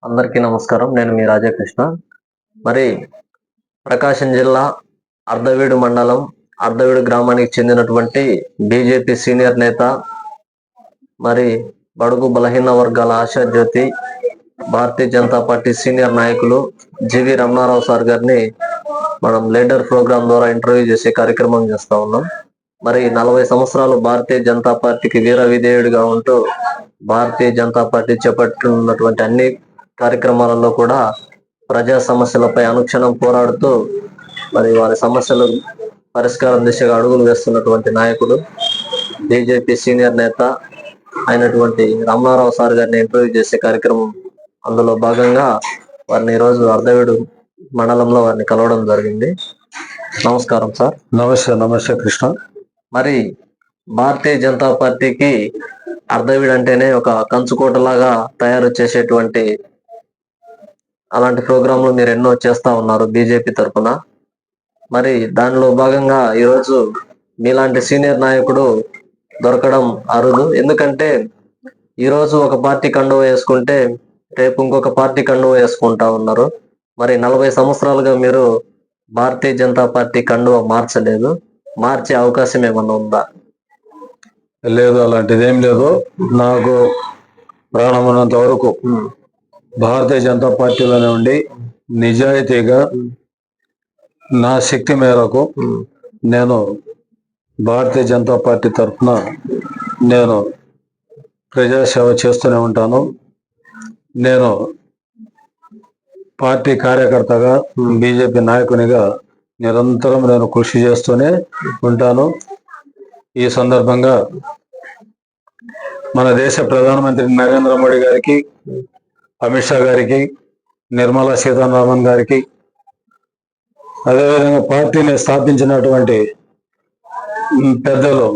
అందరికీ నమస్కారం. నేను మీ రాజకృష్ణ. మరి ప్రకాశం జిల్లా అర్ధవీడు మండలం అర్ధవీడు గ్రామానికి చెందినటువంటి బీజేపీ సీనియర్ నేత, మరి బడుగు బలహీన వర్గాల ఆశాజ్యోతి, భారతీయ జనతా పార్టీ సీనియర్ నాయకులు జీవి రమణారావు సార్ గారిని మనం లీడర్ ప్రోగ్రాం ద్వారా ఇంటర్వ్యూ చేసే కార్యక్రమం చేస్తా ఉన్నాం. మరి 40 సంవత్సరాలు భారతీయ జనతా పార్టీకి వీర విధేయుడిగా ఉంటూ భారతీయ జనతా పార్టీ చేపట్టున్నటువంటి అన్ని కార్యక్రమాలలో కూడా ప్రజా సమస్యలపై అనుక్షణం పోరాడుతూ మరి వారి సమస్యలు పరిష్కారం దిశగా అడుగులు వేస్తున్నటువంటి నాయకుడు, బీజేపీ సీనియర్ నేత అయినటువంటి రమణారావు సార్ గారిని ఇంటర్వ్యూ చేసే కార్యక్రమం. అందులో భాగంగా వారిని ఈరోజు అర్ధవీడు మండలంలో వారిని కలవడం జరిగింది. నమస్కారం సార్. నమస్తే కృష్ణ. మరి భారతీయ జనతా పార్టీకి అర్ధవీడు అంటేనే ఒక కంచుకోటలాగా తయారు చేసేటువంటి అలాంటి ప్రోగ్రాంలు మీరు ఎన్నో చేస్తా ఉన్నారు బీజేపీ తరఫున. మరి దానిలో భాగంగా ఈరోజు మీలాంటి సీనియర్ నాయకుడు దొరకడం అరుదు. ఎందుకంటే ఈరోజు ఒక పార్టీ కండువ వేసుకుంటే రేపు ఇంకొక పార్టీ కండువ వేసుకుంటా ఉన్నారు. మరి 40 సంవత్సరాలుగా మీరు భారతీయ జనతా పార్టీ కండువ మార్చలేదు. మార్చే అవకాశం ఏమన్నా ఉందా? లేదు, అలాంటిది ఏం లేదు. నాకు ప్రాణమున్నంత వరకు భారతీయ జనతా పార్టీలోనే ఉండి నిజాయితీగా నా శక్తి మేరకు నేను భారతీయ జనతా పార్టీ తరఫున నేను ప్రజాసేవ చేస్తూనే ఉంటాను. నేను పార్టీ కార్యకర్తగా, బీజేపీ నాయకునిగా నిరంతరం నేను కృషి చేస్తూనే ఉంటాను. ఈ సందర్భంగా మన దేశ ప్రధానమంత్రి నరేంద్ర మోడీ గారికి, అమిత్ షా గారికి, నిర్మలా సీతారామన్ గారికి, అదేవిధంగా పార్టీని స్థాపించినటువంటి పెద్దలు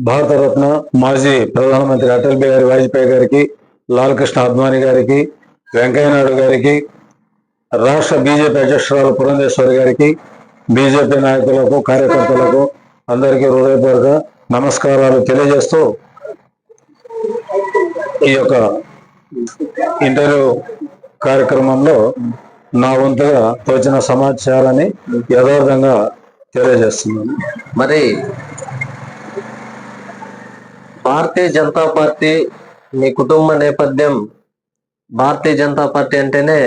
భారతరత్న మాజీ ప్రధానమంత్రి అటల్ బిహారీ వాజ్పేయి గారికి, లాల్ కృష్ణ అద్వానీ గారికి, వెంకయ్యనాయుడు గారికి, రాష్ట్ర బీజేపీ అధ్యక్షురాలు పురంధేశ్వరి గారికి, బీజేపీ నాయకులకు, కార్యకర్తలకు అందరికీ హృదయపూర్వక నమస్కారాలు తెలియజేస్తూ ఈ యొక్క ఇంటర్వ్యూ కార్యక్రమంలో నా వంతుగా తోచిన సమాచారాన్ని యథార్థంగా తెలియజేస్తున్నాను. మరి భారతీయ జనతా పార్టీ, మీ కుటుంబ నేపథ్యం, భారతీయ జనతా పార్టీ అంటేనే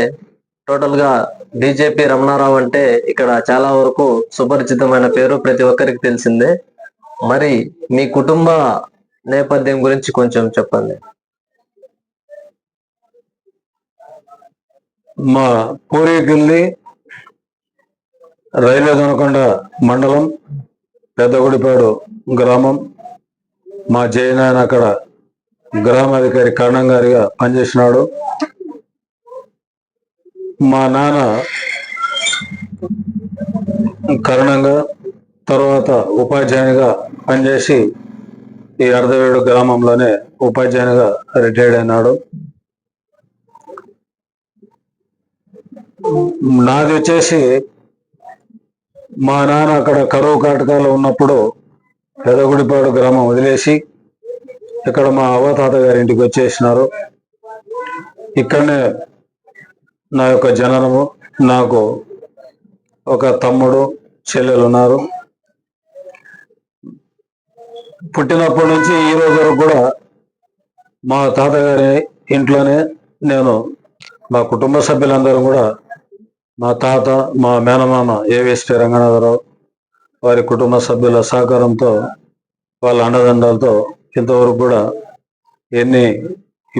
టోటల్ గా బీజేపీ రమణారావు అంటే ఇక్కడ చాలా వరకు సుపరిచితమైన పేరు, ప్రతి ఒక్కరికి తెలిసిందే. మరి మీ కుటుంబ నేపథ్యం గురించి కొంచెం చెప్పండి. మా పూర్వీకుల్ని రైల్వే దొనకొండ మండలం పెద్దగుడిపాడు గ్రామం, మా జయనాయన అక్కడ గ్రామాధికారి కరణం గారిగా పనిచేసినాడు. మా నాన్న కరణంగా తర్వాత ఉపాధ్యాయునిగా పనిచేసి ఈ అర్ధవీడు గ్రామంలోనే ఉపాధ్యాయునిగా రిటైర్డ్ అయినాడు. నాది వచ్చేసి మా నాన్న అక్కడ కరువు కాటకాలు ఉన్నప్పుడు పెదగుడిపాడు గ్రామం వదిలేసి ఇక్కడ మా అవ్వతాత గారి ఇంటికి వచ్చేసినారు. ఇక్కడనే నా యొక్క జననము, నాకు ఒక తమ్ముడు, చెల్లెలు ఉన్నారు. పుట్టినప్పటి నుంచి ఈ రోజు వరకు కూడా మా తాతగారి ఇంట్లోనే నేను, మా కుటుంబ సభ్యులందరూ కూడా, మా తాత, మా మేనమామ ఏవిఎస్పీ రంగనాథరావు వారి కుటుంబ సభ్యుల సహకారంతో, వాళ్ళ అండదండాలతో ఇంతవరకు కూడా ఎన్ని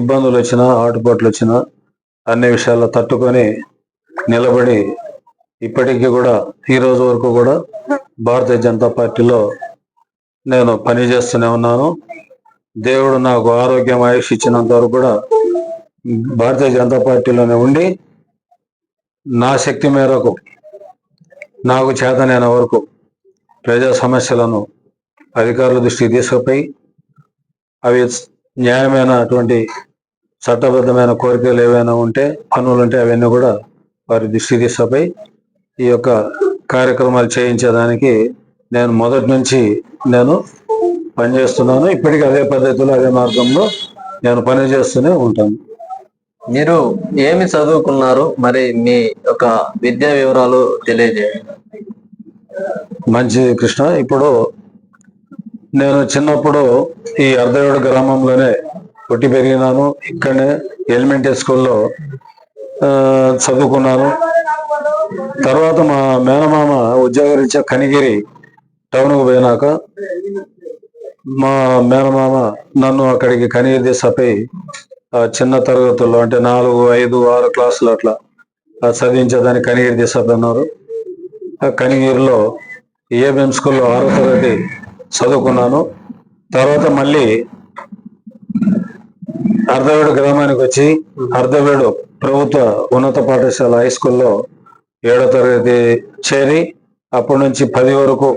ఇబ్బందులు వచ్చినా, ఆటుపోట్లు వచ్చినా అన్ని విషయాల్లో తట్టుకొని నిలబడి ఇప్పటికీ కూడా ఈ రోజు వరకు కూడా భారతీయ జనతా పార్టీలో నేను పనిచేస్తూనే ఉన్నాను. దేవుడు నాకు ఆరోగ్యం, ఆయుష్ ఇచ్చినంత వరకు కూడా భారతీయ జనతా పార్టీలోనే ఉండి నా శక్తి మేరకు నాకు చేతనైన వరకు ప్రజా సమస్యలను అధికారుల దృష్టికి తీసుకుపోయి అవి న్యాయమైనటువంటి చట్టబద్ధమైన కోరికలు ఏవైనా ఉంటే, పనులు ఉంటే అవన్నీ కూడా వారి దృష్టికి తీసుకుపోయి ఈ యొక్క కార్యక్రమాలు చేయించేదానికి నేను మొదటి నుంచి నేను పనిచేస్తున్నాను. ఇప్పటికీ అదే పద్ధతిలో, అదే మార్గంలో నేను పనిచేస్తూనే ఉంటాను. మీరు ఏమి చదువుకున్నారు, మరి మీ యొక్క విద్యా వివరాలు తెలియజేయండి. మంచి కృష్ణ. ఇప్పుడు నేను చిన్నప్పుడు ఈ అర్ధవేడు గ్రామంలోనే పుట్టి పెరిగినాను. ఇక్కడనే ఎలిమెంటరీ స్కూల్లో చదువుకున్నాను. తర్వాత మా మేనమామ ఉద్యోగరీత్యా కనిగిరి టౌన్కు పోయినాక మా మేనమామ నన్ను అక్కడికి కనిగిరి తీసుకుపోయి చిన్న తరగతుల్లో అంటే 4, 5, 6 క్లాసులు అట్లా చదివించేదాన్ని కనిగిరి తీసుకుపోయినారు. కనిగిరిలో ఏబిఎం స్కూల్లో 6వ తరగతి చదువుకున్నాను. తర్వాత మళ్ళీ అర్ధవేడు గ్రామానికి వచ్చి అర్ధవేడు ప్రభుత్వ ఉన్నత పాఠశాల హై స్కూల్లో 7వ తరగతి చేరి అప్పటి నుంచి 10 వరకు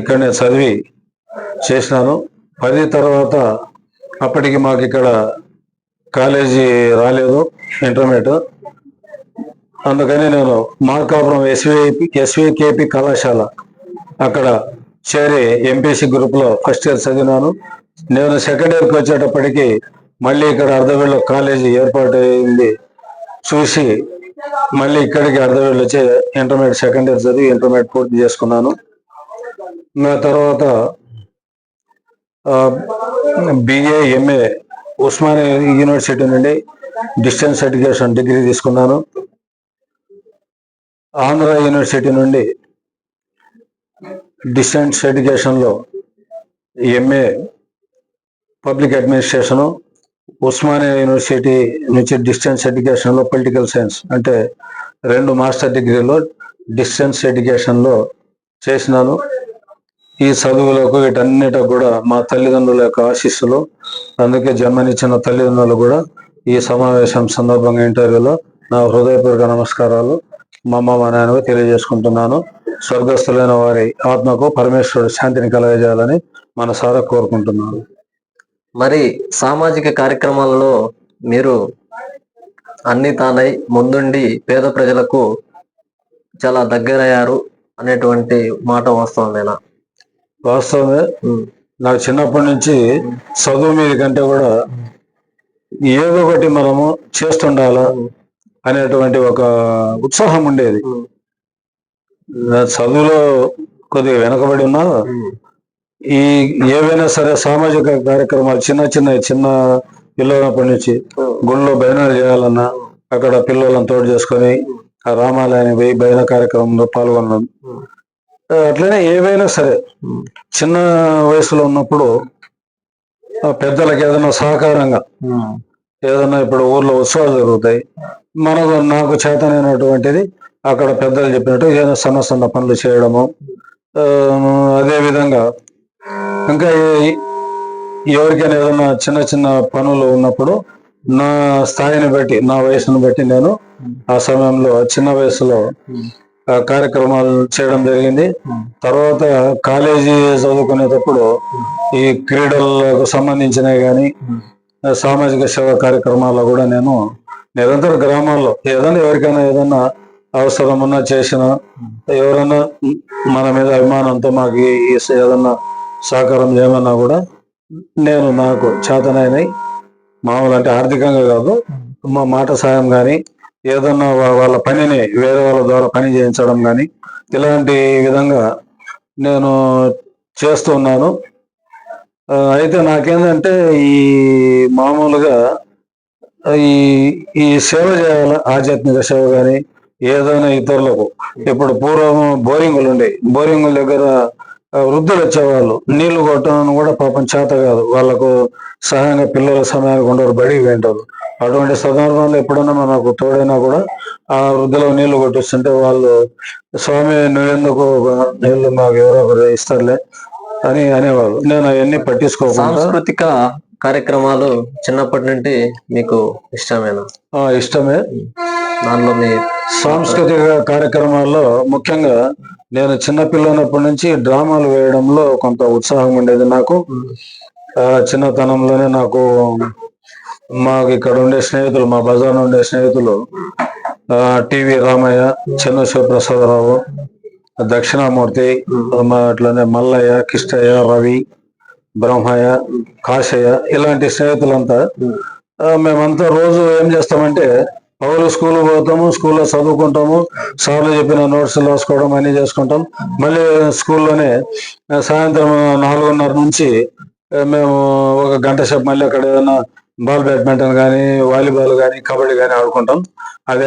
ఇక్కడనే చదివి చేసినాను. 10 తర్వాత అప్పటికి మాకు ఇక్కడ కాలేజీ రాలేదు, ఇంటర్మీడియట్. అందుకని నేను మార్కాపురం ఎస్వికేపి కళాశాల అక్కడ చేరి ఎంపీసీ గ్రూప్లో ఫస్ట్ ఇయర్ చదివినాను. నేను సెకండ్ ఇయర్కి వచ్చేటప్పటికి మళ్ళీ ఇక్కడ అర్ధవేడులో కాలేజీ ఏర్పాటు అయింది చూసి మళ్ళీ ఇక్కడికి అర్ధవేడులో వచ్చి ఇంటర్మీడియట్ సెకండ్ ఇయర్ చదివి ఇంటర్మీడియట్ పూర్తి చేసుకున్నాను. నా తర్వాత బిఏ ఎంఏ ఉస్మానియా యూనివర్సిటీ నుండి డిస్టెన్స్ ఎడ్యుకేషన్ డిగ్రీ తీసుకున్నాను. ఆంధ్ర యూనివర్సిటీ నుండి డిస్టెన్స్ ఎడ్యుకేషన్లో MA public administration, Osmania university నుంచి డిస్టెన్స్ ఎడ్యుకేషన్లో పొలిటికల్ సైన్స్ అంటే 2 మాస్టర్ డిగ్రీలో డిస్టెన్స్ ఎడ్యుకేషన్లో చేసినాను. ఈ చదువులకు వీటన్నిటికి కూడా మా తల్లిదండ్రుల యొక్క ఆశీస్సులు, అందుకే జన్మనిచ్చిన తల్లిదండ్రులు కూడా ఈ సమావేశం సందర్భంగా ఇంటర్వ్యూలో నా హృదయపూర్వక నమస్కారాలు మా అమ్మ మా నాన్నకు తెలియజేసుకుంటున్నాను. స్వర్గస్థులైన వారి ఆత్మకు పరమేశ్వరుడు శాంతిని కలగజేయాలని మనసారా కోరుకుంటున్నాను. మరి సామాజిక కార్యక్రమాలలో మీరు అన్ని తానై ముందుండి పేద ప్రజలకు చాలా దగ్గరయ్యారు అనేటువంటి మాట వాస్తవమేనా? వాస్తవమే. నాకు చిన్నప్పటి నుంచి చదువు మీద కంటే కూడా ఏదో ఒకటి మనము చేస్తుండాలా అనేటువంటి ఒక ఉత్సాహం ఉండేది. చదువులో కొద్దిగా వెనకబడి ఉన్నా ఈ ఏవైనా సరే సామాజిక కార్యక్రమాలు చిన్న పిల్లలప్పటి నుంచి గుళ్ళో భజనలు చేయాలన్నా అక్కడ పిల్లలను తోడు చేసుకొని ఆ రామాలయానికి పోయి భజన కార్యక్రమంలో పాల్గొనడం. అట్లనే ఏవైనా సరే చిన్న వయసులో ఉన్నప్పుడు పెద్దలకు ఏదైనా సహకారంగా ఏదైనా ఇప్పుడు ఊర్లో ఉత్సవాలు జరుగుతాయి, నాకు చేతనైనటువంటిది అక్కడ పెద్దలు చెప్పినట్టు ఏదైనా సన్న పనులు చేయడము. అదేవిధంగా ఇంకా ఎవరికైనా ఏదైనా చిన్న పనులు ఉన్నప్పుడు నా స్థాయిని బట్టి నా వయసును బట్టి నేను ఆ సమయంలో చిన్న వయసులో కార్యక్రమాలు చేయడం జరిగింది. తర్వాత కాలేజీ చదువుకునేటప్పుడు ఈ క్రీడలకు సంబంధించినవి కానీ సామాజిక సేవా కార్యక్రమాల్లో కూడా నేను నిరంతర గ్రామాల్లో ఎవరికైనా ఏదైనా అవసరం ఉన్నా చేసిన, ఎవరైనా మన మీద అభిమానంతో మాకు ఏదన్నా సహకారం చేయమన్నా కూడా నేను నాకు చేతనైనవి మామూలు అంటే ఆర్థికంగా కాదు, మా మాట సాయం కానీ ఏదన్నా వాళ్ళ పనిని వేరే వాళ్ళ ద్వారా పని చేయించడం కానీ ఇలాంటి విధంగా నేను చేస్తూ ఉన్నాను. అయితే నాకేంటంటే ఈ మామూలుగా ఈ సేవ చేయాలి, ఆధ్యాత్మిక సేవ కానీ ఏదైనా ఇతరులకు. ఇప్పుడు పూర్వం బోరింగులు ఉండేవి, బోరింగుల దగ్గర వృద్ధులు వచ్చేవాళ్ళు, నీళ్లు కొట్టడం కూడా పాపం చేత కాదు వాళ్ళకు, సహాయంగా పిల్లల సమయానికి ఉండరు, బడికి వెంటారు. అటువంటి సందర్భంలో ఎప్పుడన్నా మనకు తోడైనా కూడా ఆ వృద్ధులకు నీళ్లు కొట్టిస్తుంటే వాళ్ళు, స్వామి నువ్వెందుకు నీళ్లు మాకు ఎవరో ఒకరు ఇస్తారులే అని అనేవాళ్ళు. నేను అవన్నీ పట్టించుకోకుండా. సాంస్కృతిక కార్యక్రమాలు చిన్నప్పటి నుండి మీకు ఇష్టమేనా? ఇష్టమే. దానిలో మీ సాంస్కృతిక కార్యక్రమాల్లో ముఖ్యంగా నేను చిన్నపిల్లనప్పటి నుంచి డ్రామాలు వేయడంలో కొంత ఉత్సాహం ఉండేది నాకు. చిన్నతనంలోనే మాకు ఇక్కడ ఉండే స్నేహితులు, మా బజార్ ఉండే స్నేహితులు టివి రామయ్య, చిన్న శివప్రసాదరావు, దక్షిణామూర్తి, అట్లనే మల్లయ్య, కిష్టయ్య, రవి, బ్రహ్మయ్య, కాశయ్య, ఇలాంటి స్నేహితులంతా మేమంతా రోజు ఏం చేస్తామంటే పౌలు స్కూల్ పోతాము, స్కూల్లో చదువుకుంటాము, సార్లు చెప్పిన నోట్స్ రాసుకోవడం అన్నీ చేసుకుంటాం. మళ్ళీ స్కూల్లోనే సాయంత్రం 4:30 నుంచి మేము ఒక గంట సేపు మళ్ళీ అక్కడ ఏదైనా బ్యాడ్మింటన్ కానీ, వాలీబాల్ కానీ, కబడ్డీ కానీ ఆడుకుంటాం. అది